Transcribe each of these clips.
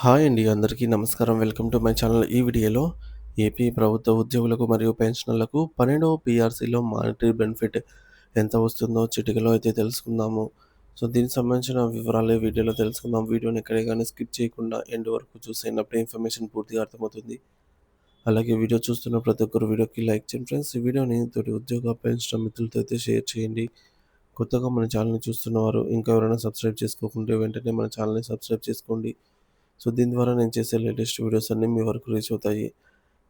Hi అండి. అందరికీ నమస్కారం. Welcome to my channel. ఈ వీడియోలో ఏపీ ప్రభుత్వ ఉద్యోగులకు మరియు పెన్షనర్లకు 12వ పీఆర్సీలో మానిటరీ బెనిఫిట్ ఎంత వస్తుందో చిటికలో అయితే తెలుసుకుందాము. సో, దీనికి సంబంధించిన వివరాలు ఈ వీడియోలో తెలుసుకుందాం. వీడియోని ఎక్కడే గాని స్కిప్ చేయకుండా ఎండ్ వరకు చూసేయండి. ఇన్ఫర్మేషన్ పూర్తిగా అర్థమవుతుంది. అలాగే వీడియో చూస్తున్న ప్రతి ఒక్కరు వీడియోకి లైక్ చేయండి ఫ్రెండ్స్. ఈ వీడియోని తోటి ఉద్యోగ పెన్షన్ మిత్రులతో అయితే షేర్ చేయండి. కొత్తగా మన ఛానల్‌ని చూస్తున్నవారు ఇంకా ఎవరైనా సబ్స్క్రైబ్ చేసుకోకుంటే వెంటనే మన ఛానల్‌ని సబ్స్క్రైబ్ చేసుకోండి. సో, దీని ద్వారా నేను చేసే లేటెస్ట్ వీడియోస్ అన్నీ మీ వరకు రీచ్ అవుతాయి.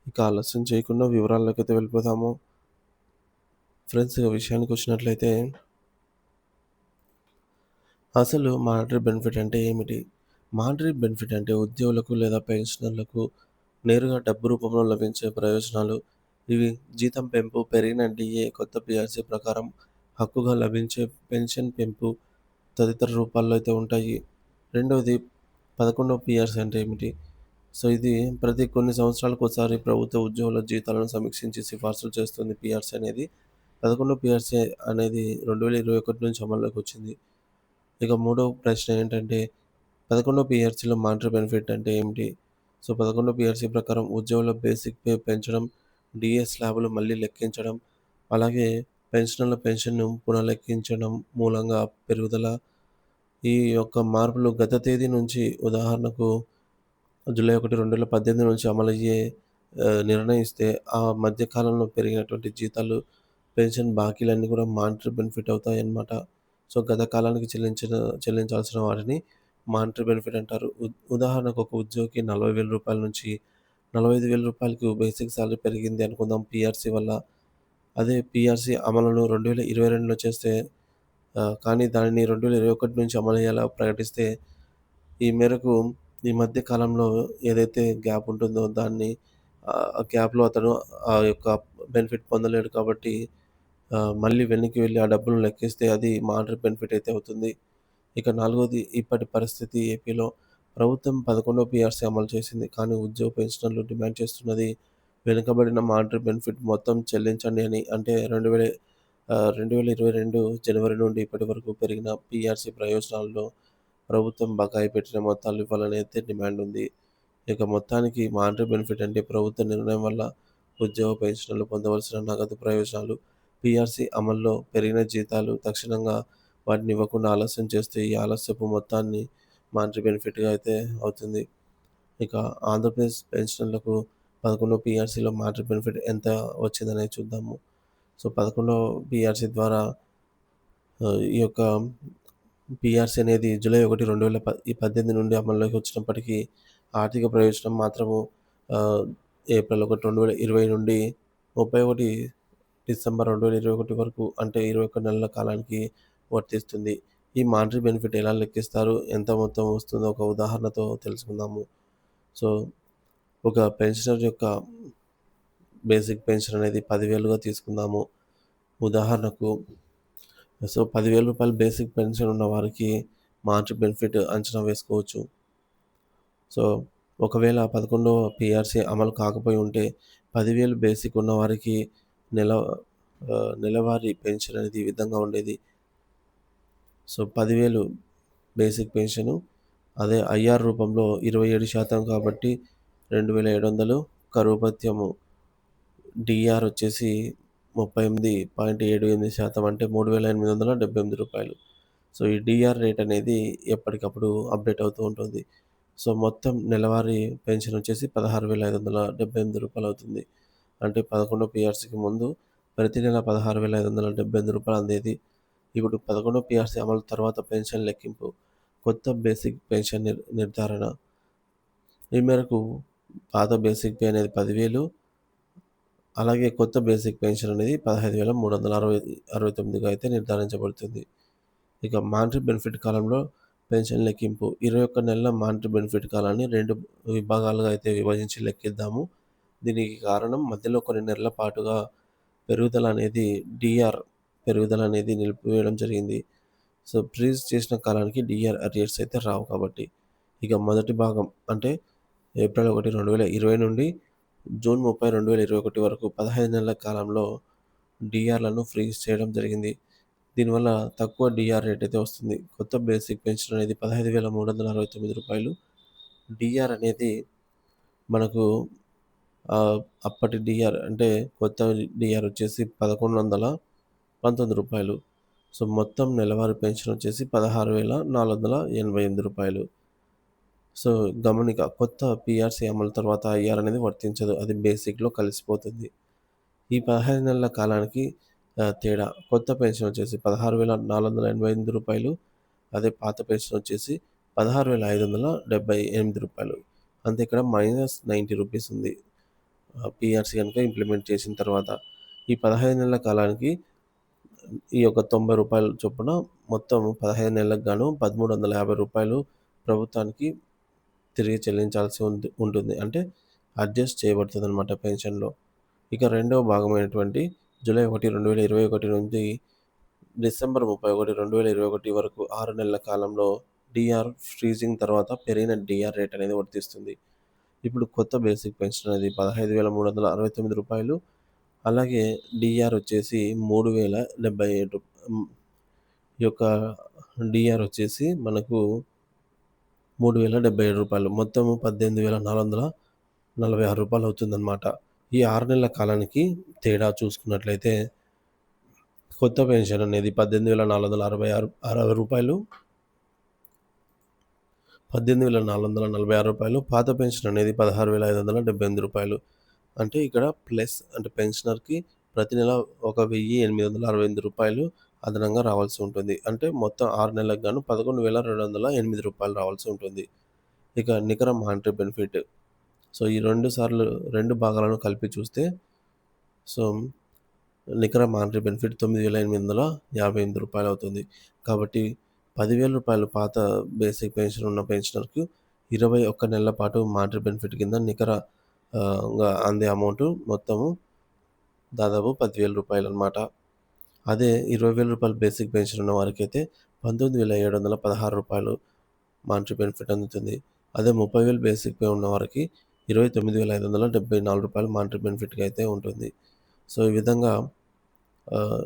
ఇక ఆలస్యం చేయకుండా వివరాల్లోకైతే వెళ్ళిపోదాము. ఫ్రెండ్స్, ఇక విషయానికొచ్చినట్లయితే అసలు మానిటరీ బెనిఫిట్ అంటే ఏమిటి? మానిటరీ బెనిఫిట్ అంటే ఉద్యోగులకు లేదా పెన్షనర్లకు నేరుగా డబ్బు రూపంలో లభించే ప్రయోజనాలు. ఇవి జీతం పెంపు, పెరిగిన డీఏ, కొత్త పీఆర్సీ ప్రకారం హక్కుగా లభించే పెన్షన్ పెంపు తదితర రూపాల్లో అయితే ఉంటాయి. రెండవది 11వ పీఆర్సీ అంటే ఏమిటి? సో, ఇది ప్రతి కొన్ని సంవత్సరాలకోసారి ప్రభుత్వ ఉద్యోగుల జీతాలను సమీక్షించి సిఫార్సులు చేస్తుంది పీఆర్సీ అనేది. 11వ పీఆర్సీ అనేది 2021 నుంచి అమల్లోకి వచ్చింది. ఇక మూడవ ప్రశ్న ఏంటంటే 11వ పీఆర్సీలో మానిటరీ బెనిఫిట్ అంటే ఏమిటి? సో, 11వ పీఆర్సీ ప్రకారం ఉద్యోగుల బేసిక్ పే పెంచడం, డీఏ స్లాబులు మళ్ళీ లెక్కించడం, అలాగే పెన్షనర్ల పెన్షన్‌ను పునర్లెక్కించడం మూలంగా పెరుగుదల. ఈ యొక్క మార్పులు గత తేదీ నుంచి ఉదాహరణకు జూలై 1, 2018 నుంచి అమలయ్యే నిర్ణయిస్తే ఆ మధ్య కాలంలో పెరిగినటువంటి జీతాలు, పెన్షన్ బాకీలన్నీ కూడా మానిటరీ బెనిఫిట్ అవుతాయన్నమాట. సో, గత కాలానికి చెల్లించాల్సిన వాటిని మానిటరీ బెనిఫిట్ అంటారు. ఉదాహరణకు ఒక ఉద్యోగికి రూ. 40,000 నుంచి రూ. 45,000 బేసిక్ సాలరీ పెరిగింది అనుకుందాం పీఆర్సీ వల్ల. అదే పీఆర్సీ అమలును 2022లో చేస్తే కానీ దానిని 2021 నుంచి అమలయ్యేలా ప్రకటిస్తే ఈ మేరకు ఈ మధ్య కాలంలో ఏదైతే గ్యాప్ ఉంటుందో దాన్ని ఆ గ్యాప్‌లో అతను ఆ యొక్క బెనిఫిట్ పొందలేడు కాబట్టి మళ్ళీ వెనక్కి వెళ్లి ఆ డబ్బులను లెక్కిస్తే అది మానిటరీ బెనిఫిట్ అయితే అవుతుంది. ఇక నాలుగోది ఇప్పటి పరిస్థితి ఏపీలో ప్రభుత్వం 11వ పీఆర్సీ అమలు చేసింది. కానీ ఉద్యోగ పెన్షనర్లు డిమాండ్ చేస్తున్నది వెనుకబడిన మానిటరీ బెనిఫిట్ మొత్తం చెల్లించండి అని. అంటే 2022 జనవరి నుండి ఇప్పటి వరకు పెరిగిన పీఆర్సీ ప్రయోజనాల్లో ప్రభుత్వం బకాయి పెట్టిన మొత్తాలు ఇవ్వాలని అయితే డిమాండ్ ఉంది. ఇక మొత్తానికి మానిటరీ బెనిఫిట్ అంటే ప్రభుత్వ నిర్ణయం వల్ల ఉద్యోగ పెన్షనర్లు పొందవలసిన నగదు ప్రయోజనాలు. పీఆర్సీ అమల్లో పెరిగిన జీతాలు తక్షణంగా వాటిని ఇవ్వకుండా ఆలస్యం చేస్తే ఈ ఆలస్యపు మొత్తాన్ని మానిటరీ బెనిఫిట్‌గా అయితే అవుతుంది. ఇక ఆంధ్రప్రదేశ్ పెన్షనర్లకు 11వ పీఆర్సీలో మానిటరీ బెనిఫిట్ ఎంత వచ్చిందనేది చూద్దాము. సో, 11వ పీఆర్సీ ద్వారా ఈ యొక్క పీఆర్సీ అనేది జూలై 1, 2018 నుండి అమల్లోకి వచ్చినప్పటికీ ఆర్థిక ప్రయోజనం మాత్రము ఆహ్, ఏప్రిల్ 1, 2020 నుండి 31 డిసెంబర్ 2021 వరకు అంటే 21 నెలల కాలానికి వర్తిస్తుంది. ఈ మానిటరీ బెనిఫిట్ ఎలా లెక్కిస్తారు? ఎంత మొత్తం వస్తుందో ఒక ఉదాహరణతో తెలుసుకుందాము. సో, ఒక పెన్షనర్ యొక్క బేసిక్ పెన్షన్ అనేది 10,000గా తీసుకుందాము. ఉదాహరణకు సో, రూ. 10,000 బేసిక్ పెన్షన్ ఉన్న వారికి మానిటరీ బెనిఫిట్ అంచనా వేసుకోవచ్చు. సో, ఒకవేళ 11వ పీఆర్సీ అమలు కాకపోయి ఉంటే 10,000 బేసిక్ ఉన్నవారికి నెల నెలవారీ పెన్షన్ అనేది ఈ విధంగా ఉండేది. సో, 10,000 బేసిక్ పెన్షను అదే ఐఆర్ రూపంలో 27% కాబట్టి 2,700 కరువు భత్యము డీఆర్ వచ్చేసి 38.78% అంటే రూ. 3,878. సో, ఈ డీఆర్ రేట్ అనేది ఎప్పటికప్పుడు అప్‌డేట్ అవుతూ ఉంటుంది. సో, మొత్తం నెలవారీ పెన్షన్ వచ్చేసి రూ. 16,578 అవుతుంది. అంటే 11 పీఆర్సీకి ముందు ప్రతి నెల రూ. 16,578 అందేది. ఇప్పుడు 11 పీఆర్సీ అమలు తర్వాత పెన్షన్ లెక్కింపు, కొత్త బేసిక్ పెన్షన్ నిర్ధారణ. ఈ మేరకు పాత బేసిక్ పే అనేది 10,000 అలాగే కొత్త బేసిక్ పెన్షన్ అనేది 15,369గా అయితే నిర్ధారించబడుతుంది. ఇక మానిటరీ బెనిఫిట్ కాలంలో పెన్షన్ లెక్కింపు 21 నెలల మానిటరీ బెనిఫిట్ కాలాన్ని 2 విభాగాలుగా అయితే విభజించి లెక్కిద్దాము. దీనికి కారణం మధ్యలో కొన్ని నెలల పాటుగా పెరుగుదల అనేది డీఆర్ పెరుగుదల అనేది నిలిపివేయడం జరిగింది. సో, ఫ్రీజ్ చేసిన కాలానికి డీఆర్ అరియర్స్ అయితే రావు కాబట్టి. ఇక మొదటి భాగం అంటే ఏప్రిల్ 1, 2020 నుండి జూన్ 30, 2021 వరకు 15 నెలల కాలంలో డీఆర్‌లను ఫ్రీజ్ చేయడం జరిగింది. దీనివల్ల తక్కువ డీఆర్ రేట్ అయితే వస్తుంది. కొత్త బేసిక్ పెన్షన్ అనేది రూ. 15,369 డీఆర్ అనేది మనకు ఆహ్, అప్పటి డీఆర్ అంటే కొత్త డీఆర్ వచ్చేసి రూ. 1119. సో, మొత్తం నెలవారీ పెన్షన్ వచ్చేసి రూ. 16,488. సో, గమనిక కొత్త పీఆర్సీ అమలు తర్వాత ఐఆర్ అనేది వర్తించదు. అది బేసిక్‌లో కలిసిపోతుంది. ఈ 15 నెలల కాలానికి తేడా కొత్త పెన్షన్ వచ్చేసి రూ. 16,488. అదే పాత పెన్షన్ వచ్చేసి రూ. 16,578. అంతే ఇక్కడ -90 ఉంది. పీఆర్సీ గనుక ఇంప్లిమెంట్ చేసిన తర్వాత. ఈ 15 నెలల కాలానికి ఈ యొక్క రూ. 90 చొప్పున మొత్తం 15 నెలలకు గాను రూ. 1,350 ప్రభుత్వానికి తిరిగి చెల్లించాల్సి ఉంటుంది. అంటే అడ్జస్ట్ చేయబడుతుందనమాట పెన్షన్‌లో. ఇక రెండవ భాగమైనటువంటి జూలై 1, 2021 నుండి డిసెంబర్ 31, 2021 వరకు 6 నెలల కాలంలో డీఆర్ ఫ్రీజింగ్ తర్వాత పెరిగిన డీఆర్ రేట్ అనేది వర్తిస్తుంది. ఇప్పుడు కొత్త బేసిక్ పెన్షన్ అనేది రూ. 15,369. అలాగే డీఆర్ వచ్చేసి 3,077. ఈ యొక్క డీఆర్ వచ్చేసి మనకు రూ. 3,077 మొత్తము రూ. 18,446 అవుతుందన్నమాట. ఈ 6 నెలల కాలానికి తేడా చూసుకున్నట్లయితే కొత్త పెన్షన్ అనేది రూ. 18,466. పాత పెన్షన్ అనేది రూ. 16,578. అంటే ఇక్కడ ప్లస్ అంటే పెన్షనర్‌కి ప్రతి నెల ఒక రూ. 1,868 అదనంగా రావాల్సి ఉంటుంది. అంటే మొత్తం 6 నెలలకు గాను రూ. 11,208 రావాల్సి ఉంటుంది. ఇక నికర మానిటరీ బెనిఫిట్. సో, ఈ 2 భాగాలను కలిపి చూస్తే సో, నికర మానిటరీ బెనిఫిట్ రూ. 9,858 అవుతుంది. కాబట్టి రూ. 10,000 పాత బేసిక్ పెన్షన్ ఉన్న పెన్షనర్‌కు 21 నెలల పాటు మానిటరీ బెనిఫిట్ కింద గా అందే అమౌంట్ మొత్తము దాదాపు రూ. 10,000 అనమాట. అదే రూ. 20,000 బేసిక్ పెన్షన్ ఉన్న వారికైతే రూ. 19,716 మానిటరీ బెనిఫిట్ అందుతుంది. అదే 30,000 బేసిక్ పే ఉన్నవారికి రూ. 29,574 మానిటరీ బెనిఫిట్‌గా అయితే ఉంటుంది. సో, ఈ విధంగా ఆహ్,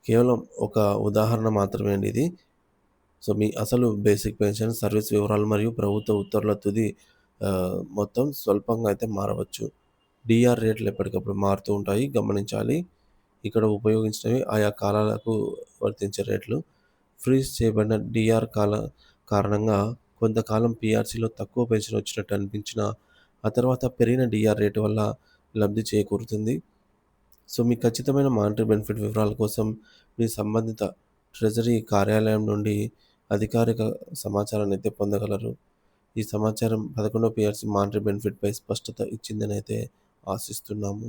కేవలం ఒక ఉదాహరణ మాత్రమే అండి ఇది. సో, మీ అసలు బేసిక్ పెన్షన్, సర్వీస్ వివరాలు మరియు ప్రభుత్వ ఉత్తర్వుల తుది మొత్తం స్వల్పంగా అయితే మారవచ్చు. డీఆర్ రేట్లు ఎప్పటికప్పుడు మారుతూ ఉంటాయి. గమనించాలి. ఇక్కడ ఉపయోగించినవి ఆయా కాలాలకు వర్తించే రేట్లు. ఫ్రీజ్ చేయబడిన డీఆర్ కారణంగా కొంతకాలం పీఆర్సీలో తక్కువ పెన్షన్ వచ్చినట్టు అనిపించినా, ఆ తర్వాత పెరిగిన డీఆర్ రేటు వల్ల లబ్ధి చేకూరుతుంది. సో, మీ ఖచ్చితమైన మానిటరీ బెనిఫిట్ వివరాల కోసం మీ సంబంధిత ట్రెజరీ కార్యాలయం నుండి అధికారిక సమాచారాన్ని అయితే పొందగలరు. ఈ సమాచారం 11వ పీఆర్సీ మానిటరీ బెనిఫిట్‌పై స్పష్టత ఇచ్చిందనైతే ఆశిస్తున్నాము.